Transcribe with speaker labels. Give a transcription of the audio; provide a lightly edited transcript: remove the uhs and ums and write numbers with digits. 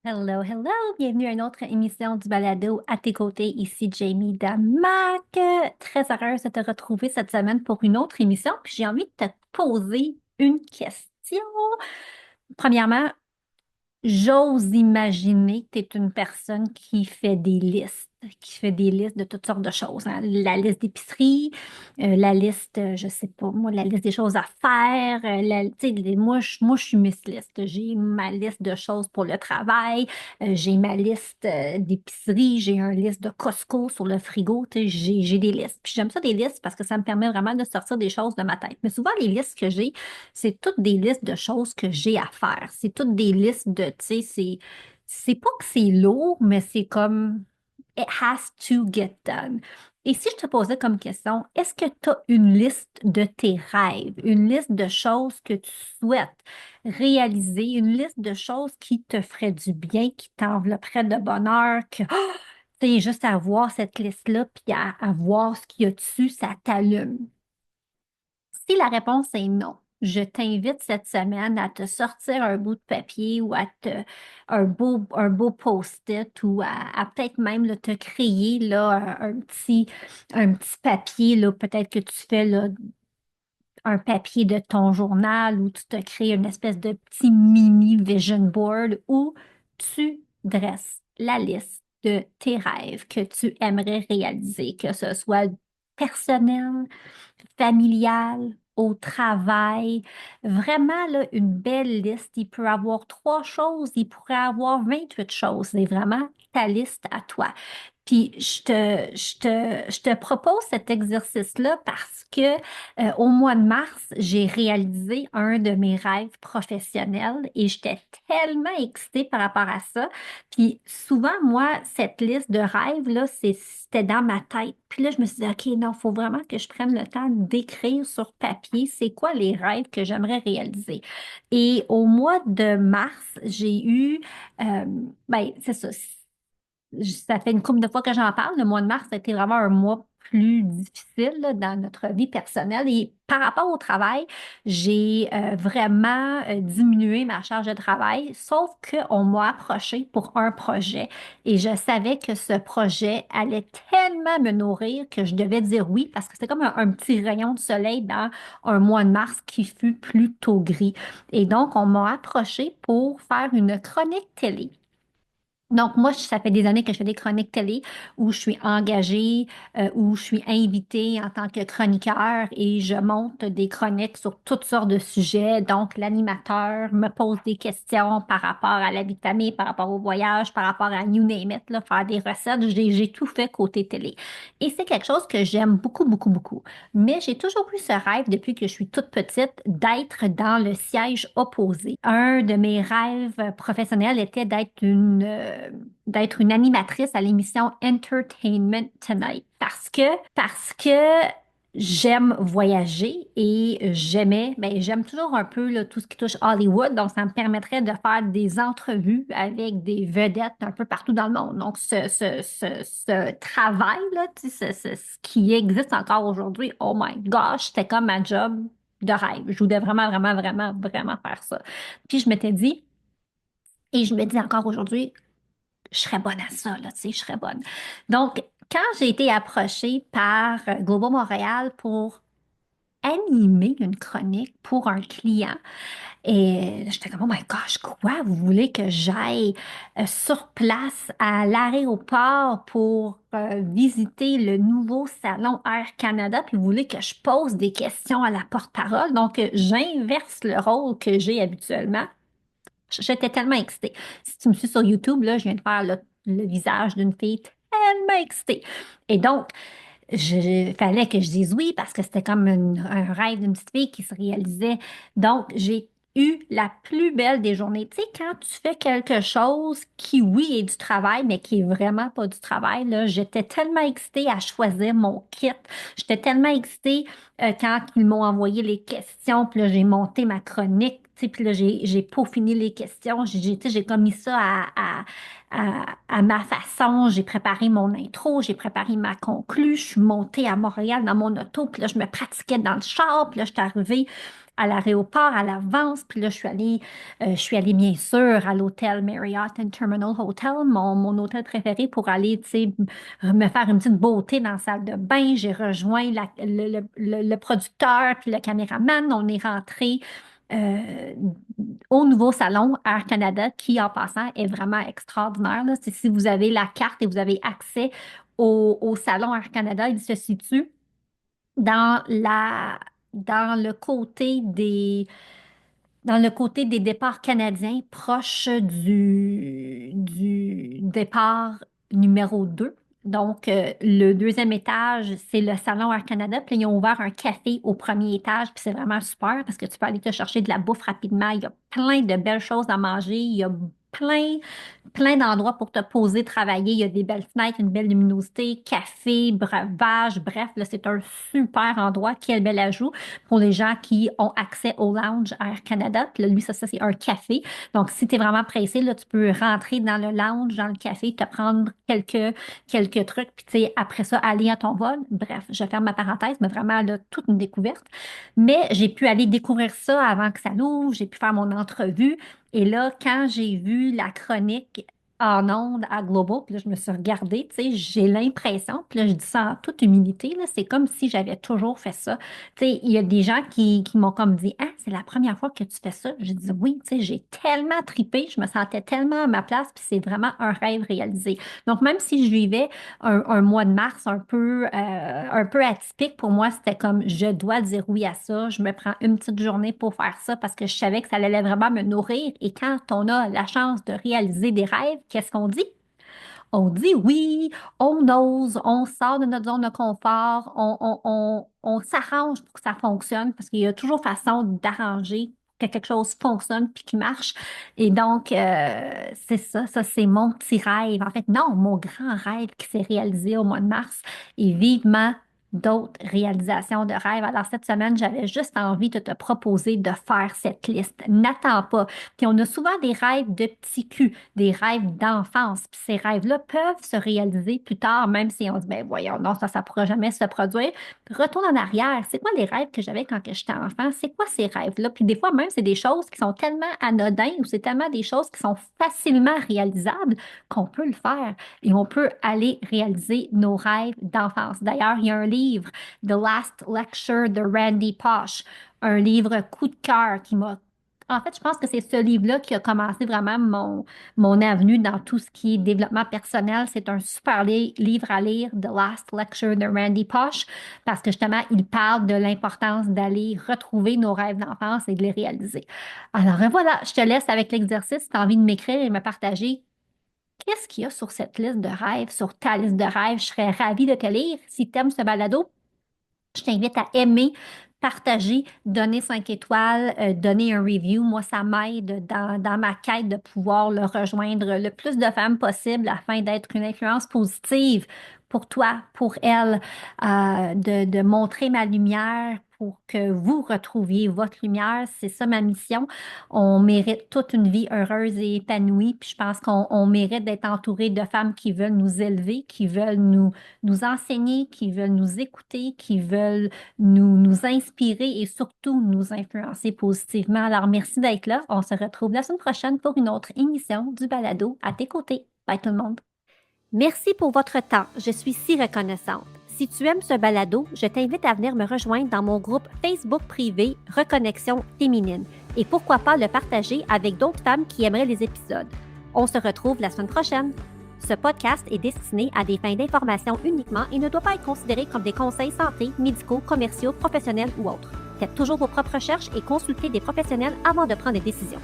Speaker 1: Hello, hello! Bienvenue à une autre émission du balado à tes côtés. Ici Jamie Damac. Très heureuse de te retrouver cette semaine pour une autre émission. Puis j'ai envie de te poser une question. Premièrement, j'ose imaginer que tu es une personne qui fait des listes de toutes sortes de choses, hein. La liste d'épicerie, la liste, je sais pas, moi, la liste des choses à faire. Tu sais, moi, je suis Miss Liste. J'ai ma liste de choses pour le travail, j'ai ma liste d'épicerie, j'ai une liste de Costco sur le frigo. Tu sais, j'ai des listes. Puis j'aime ça des listes parce que ça me permet vraiment de sortir des choses de ma tête. Mais souvent, les listes que j'ai, c'est toutes des listes de choses que j'ai à faire. C'est toutes des listes de, tu sais, c'est pas que c'est lourd, mais c'est comme it has to get done. Et si je te posais comme question, est-ce que tu as une liste de tes rêves, une liste de choses que tu souhaites réaliser, une liste de choses qui te feraient du bien, qui t'envelopperaient de bonheur, que tu sais, juste à voir cette liste-là, puis à voir ce qu'il y a dessus, ça t'allume? Si la réponse est non, je t'invite cette semaine à te sortir un bout de papier ou un beau post-it ou à peut-être même là, te créer là, un petit papier, là, peut-être que tu fais là, un papier de ton journal où tu te crées une espèce de petit mini vision board où tu dresses la liste de tes rêves que tu aimerais réaliser, que ce soit personnel, familial, au travail. Vraiment, là, une belle liste. Il peut avoir trois choses, il pourrait avoir 28 choses. C'est vraiment ta liste à toi. Puis je te propose cet exercice-là parce que au mois de mars, j'ai réalisé un de mes rêves professionnels et j'étais tellement excitée par rapport à ça. Puis souvent, moi, cette liste de rêves-là, c'était dans ma tête. Puis là, je me suis dit, OK, non, il faut vraiment que je prenne le temps d'écrire sur papier c'est quoi les rêves que j'aimerais réaliser. Et au mois de mars, j'ai eu, ben, c'est ça, ça fait une couple de fois que j'en parle. Le mois de mars, c'était vraiment un mois plus difficile là, dans notre vie personnelle. Et par rapport au travail, j'ai vraiment diminué ma charge de travail, sauf qu'on m'a approché pour un projet et je savais que ce projet allait tellement me nourrir que je devais dire oui parce que c'était comme un petit rayon de soleil dans un mois de mars qui fut plutôt gris. Et donc, on m'a approché pour faire une chronique télé. Donc, moi, ça fait des années que je fais des chroniques télé où je suis engagée, où je suis invitée en tant que chroniqueur et je monte des chroniques sur toutes sortes de sujets. Donc, l'animateur me pose des questions par rapport à la vitamine, par rapport au voyage, par rapport à you name it, là, faire des recettes. J'ai tout fait côté télé. Et c'est quelque chose que j'aime beaucoup, beaucoup, beaucoup. Mais j'ai toujours eu ce rêve depuis que je suis toute petite d'être dans le siège opposé. Un de mes rêves professionnels était d'être une animatrice à l'émission Entertainment Tonight parce que j'aime voyager et j'aime toujours un peu là, tout ce qui touche Hollywood, donc ça me permettrait de faire des entrevues avec des vedettes un peu partout dans le monde. Donc ce travail-là, tu sais, ce qui existe encore aujourd'hui, oh my gosh, c'était comme ma job de rêve. Je voulais vraiment, vraiment, vraiment, vraiment faire ça. Puis je m'étais dit, et je me dis encore aujourd'hui, je serais bonne à ça, là, tu sais, je serais bonne. Donc, quand j'ai été approchée par Globo Montréal pour animer une chronique pour un client, et j'étais comme, oh my gosh, quoi? Vous voulez que j'aille sur place à l'aéroport pour visiter le nouveau salon Air Canada, puis vous voulez que je pose des questions à la porte-parole? Donc, j'inverse le rôle que j'ai habituellement. J'étais tellement excitée. Si tu me suis sur YouTube, là, je viens de faire le visage d'une fille tellement excitée. Et donc, fallait que je dise oui parce que c'était comme un rêve d'une petite fille qui se réalisait. Donc, j'ai eu la plus belle des journées. Tu sais, quand tu fais quelque chose qui, oui, est du travail, mais qui est vraiment pas du travail, là, j'étais tellement excitée à choisir mon kit. J'étais tellement excitée quand ils m'ont envoyé les questions, puis là, j'ai monté ma chronique. Tu sais, puis là, j'ai peaufiné les questions. Tu sais, j'ai comme mis ça à ma façon. J'ai préparé mon intro, j'ai préparé ma conclue. Je suis montée à Montréal dans mon auto, puis là, je me pratiquais dans le char, puis là, je suis arrivée à l'aéroport à l'avance. Puis là, je suis allée bien sûr à l'hôtel Marriott Terminal Hotel, mon hôtel préféré pour aller, tu sais, me faire une petite beauté dans la salle de bain. J'ai rejoint le producteur puis le caméraman. On est rentré euh, au nouveau salon Air Canada qui, en passant, est vraiment extraordinaire, là. Si vous avez la carte et vous avez accès au salon Air Canada, il se situe dans dans le côté des départs canadiens, proche du départ numéro 2. Donc, le deuxième étage, c'est le salon Air Canada. Puis, ils ont ouvert un café au premier étage. Puis, c'est vraiment super parce que tu peux aller te chercher de la bouffe rapidement. Il y a plein de belles choses à manger. Il y a plein d'endroits pour te poser, travailler. Il y a des belles fenêtres, une belle luminosité, café, breuvage. Bref, là, c'est un super endroit. Quel bel ajout pour les gens qui ont accès au lounge Air Canada. Puis là, lui, ça c'est un café. Donc, si tu es vraiment pressé, là, tu peux rentrer dans le lounge, dans le café, te prendre quelques trucs, puis tu sais, après ça, aller à ton vol. Bref, je ferme ma parenthèse, mais vraiment, là, toute une découverte. Mais j'ai pu aller découvrir ça avant que ça l'ouvre. J'ai pu faire mon entrevue. Et là, quand j'ai vu la chronique en ondes à Global, puis là, je me suis regardée, tu sais, j'ai l'impression, puis là, je dis ça en toute humilité, là, c'est comme si j'avais toujours fait ça. Tu sais, il y a des gens qui m'ont comme dit, ah, c'est la première fois que tu fais ça. J'ai dit oui, tu sais, j'ai tellement tripé, je me sentais tellement à ma place, puis c'est vraiment un rêve réalisé. Donc, même si je vivais un mois de mars un peu atypique, pour moi, c'était comme, je dois dire oui à ça, je me prends une petite journée pour faire ça parce que je savais que ça allait vraiment me nourrir. Et quand on a la chance de réaliser des rêves, qu'est-ce qu'on dit? On dit oui, on ose, on sort de notre zone de confort, on s'arrange pour que ça fonctionne parce qu'il y a toujours façon d'arranger que quelque chose fonctionne puis qui marche. Et donc, c'est ça c'est mon petit rêve. En fait, non, mon grand rêve qui s'est réalisé au mois de mars et vivement d'autres réalisations de rêves. Alors, cette semaine, j'avais juste envie de te proposer de faire cette liste. N'attends pas. Puis on a souvent des rêves de petits culs, des rêves d'enfance. Puis ces rêves-là peuvent se réaliser plus tard, même si on se dit, ben voyons, non, ça ne pourra jamais se produire. Puis retourne en arrière. C'est quoi les rêves que j'avais quand que j'étais enfant? C'est quoi ces rêves-là? Puis des fois, même, c'est des choses qui sont tellement anodines ou c'est tellement des choses qui sont facilement réalisables qu'on peut le faire et on peut aller réaliser nos rêves d'enfance. D'ailleurs, il y a un livre, The Last Lecture de Randy Pausch, un livre coup de cœur qui m'a en fait, je pense que c'est ce livre-là qui a commencé vraiment mon avenue dans tout ce qui est développement personnel. C'est un super livre à lire, The Last Lecture de Randy Pausch, parce que justement, il parle de l'importance d'aller retrouver nos rêves d'enfance et de les réaliser. Alors voilà, je te laisse avec l'exercice. Si tu as envie de m'écrire et me partager qu'est-ce qu'il y a sur cette liste de rêves, sur ta liste de rêves, je serais ravie de te lire. Si tu aimes ce balado, je t'invite à aimer, partager, donner 5 étoiles, donner un review. Moi, ça m'aide dans ma quête de pouvoir le rejoindre le plus de femmes possible afin d'être une influence positive pour toi, pour elle, de montrer ma lumière pour que vous retrouviez votre lumière. C'est ça ma mission. On mérite toute une vie heureuse et épanouie. Puis je pense qu'on mérite d'être entouré de femmes qui veulent nous élever, qui veulent nous enseigner, qui veulent nous écouter, qui veulent nous inspirer et surtout nous influencer positivement. Alors, merci d'être là. On se retrouve la semaine prochaine pour une autre émission du Balado à tes côtés. Bye tout le monde. Merci pour votre temps. Je suis si reconnaissante. Si tu aimes ce balado, je t'invite à venir me rejoindre dans mon groupe Facebook privé Reconnexion féminine et pourquoi pas le partager avec d'autres femmes qui aimeraient les épisodes. On se retrouve la semaine prochaine. Ce podcast est destiné à des fins d'information uniquement et ne doit pas être considéré comme des conseils santé, médicaux, commerciaux, professionnels ou autres. Faites toujours vos propres recherches et consultez des professionnels avant de prendre des décisions.